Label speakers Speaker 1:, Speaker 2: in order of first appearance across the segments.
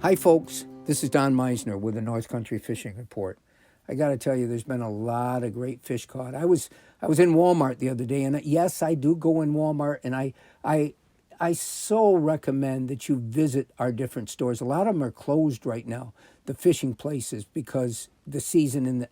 Speaker 1: Hi, folks. This is Don Meissner with the North Country Fishing Report. I got to tell you, there's been a lot of great fish caught. I was in Walmart the other day, and yes, I do go in Walmart, and I so recommend that you visit our different stores. A lot of them are closed right now, the fishing places, because the season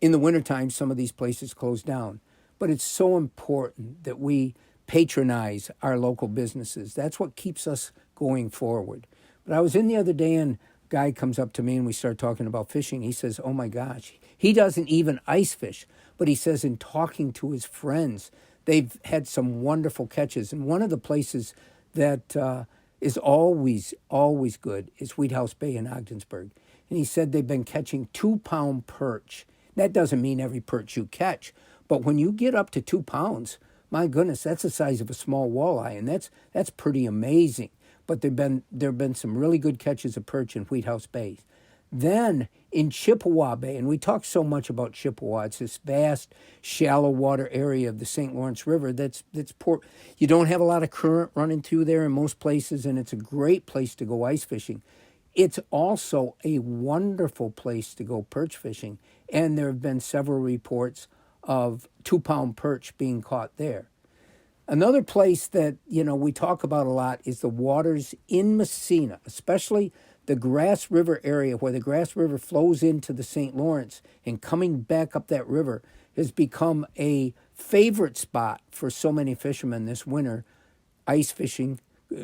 Speaker 1: in the wintertime, some of these places close down. But it's so important that we patronize our local businesses. That's what keeps us going forward. But I was in the other day, and a guy comes up to me, and we start talking about fishing. He says, oh, my gosh, he doesn't even ice fish. But he says in talking to his friends, they've had some wonderful catches. And one of the places that is always good is Wheat House Bay in Ogdensburg. And he said they've been catching 2-pound perch. That doesn't mean every perch you catch. But when you get up to 2 pounds, my goodness, that's the size of a small walleye. And that's pretty amazing. But there have been some really good catches of perch in Wheat House Bay. Then in Chippewa Bay, and we talk so much about Chippewa, it's this vast, shallow water area of the St. Lawrence River that's poor. You don't have a lot of current running through there in most places, and it's a great place to go ice fishing. It's also a wonderful place to go perch fishing, and there have been several reports of 2-pound perch being caught there. Another place that, we talk about a lot is the waters in Massena, especially the Grass River area where the Grass River flows into the St. Lawrence, and coming back up that river has become a favorite spot for so many fishermen this winter, ice fishing,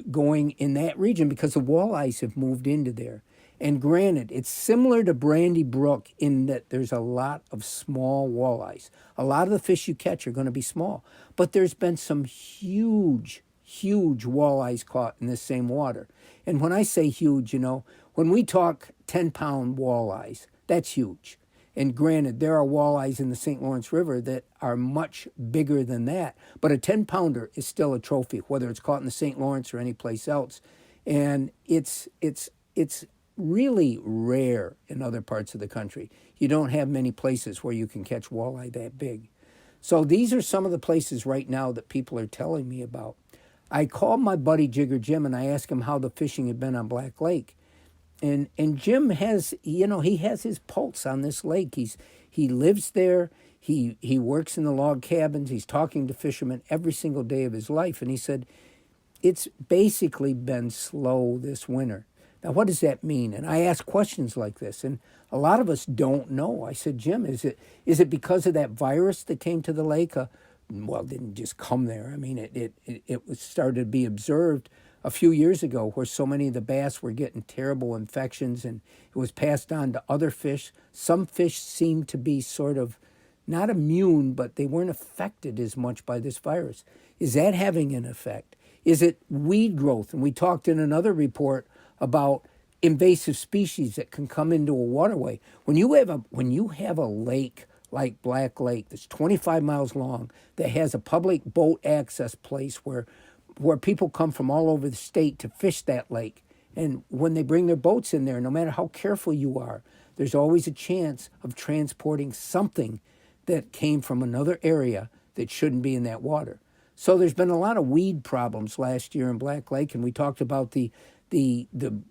Speaker 1: going in that region because the walleyes have moved into there. And granted, it's similar to Brandy Brook in that there's a lot of small walleyes. A lot of the fish you catch are going to be small, but there's been some huge walleyes caught in this same water. And when I say huge, when we talk 10-pound walleyes, that's huge. And granted, there are walleyes in the St. Lawrence River that are much bigger than that, but a 10-pounder is still a trophy, whether it's caught in the St. Lawrence or any place else. And it's really rare in other parts of the country. You don't have many places where you can catch walleye that big. So these are some of the places right now that people are telling me about. I called my buddy Jigger Jim, and I asked him how the fishing had been on Black Lake. And Jim has, he has his pulse on this lake. He lives there. He works in the log cabins. He's talking to fishermen every single day of his life. And he said, it's basically been slow this winter. Now, what does that mean? And I ask questions like this, and a lot of us don't know. I said, Jim, is it because of that virus that came to the lake? Well, it didn't just come there. I mean, it was started to be observed a few years ago where so many of the bass were getting terrible infections, and it was passed on to other fish. Some fish seemed to be sort of not immune, but they weren't affected as much by this virus. Is that having an effect? Is it weed growth? And we talked in another report about invasive species that can come into a waterway. When you have a lake like Black Lake that's 25 miles long, that has a public boat access place where people come from all over the state to fish that lake, and when they bring their boats in there, no matter how careful you are, there's always a chance of transporting something that came from another area that shouldn't be in that water. So there's been a lot of weed problems last year in Black Lake, and we talked about the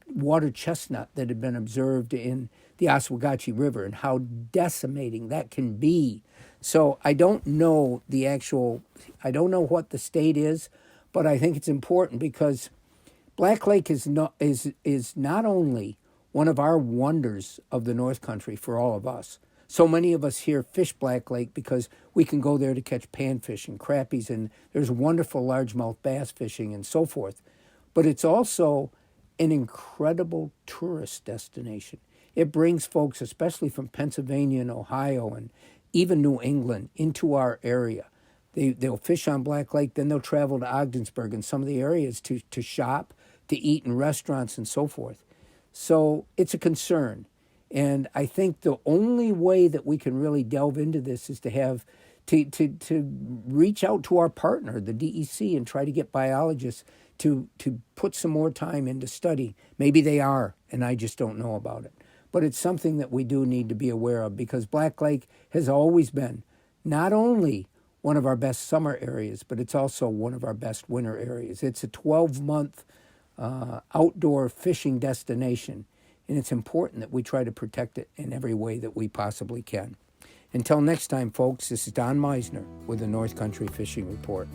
Speaker 1: water chestnut that had been observed in the Oswegatchie River and how decimating that can be. So I don't know what the state is, but I think it's important because Black Lake is not only one of our wonders of the North Country for all of us. So many of us here fish Black Lake because we can go there to catch panfish and crappies, and there's wonderful largemouth bass fishing and so forth. But it's also an incredible tourist destination. It brings folks, especially from Pennsylvania and Ohio and even New England, into our area. They'll fish on Black Lake, then they'll travel to Ogdensburg and some of the areas to shop, to eat in restaurants and so forth. So it's a concern. And I think the only way that we can really delve into this is to reach out to our partner, the DEC, and try to get biologists to put some more time into study. Maybe they are, and I just don't know about it. But it's something that we do need to be aware of because Black Lake has always been not only one of our best summer areas, but it's also one of our best winter areas. It's a 12-month outdoor fishing destination. and it's important that we try to protect it in every way that we possibly can. Until next time, folks, this is Don Meissner with the North Country Fishing Report.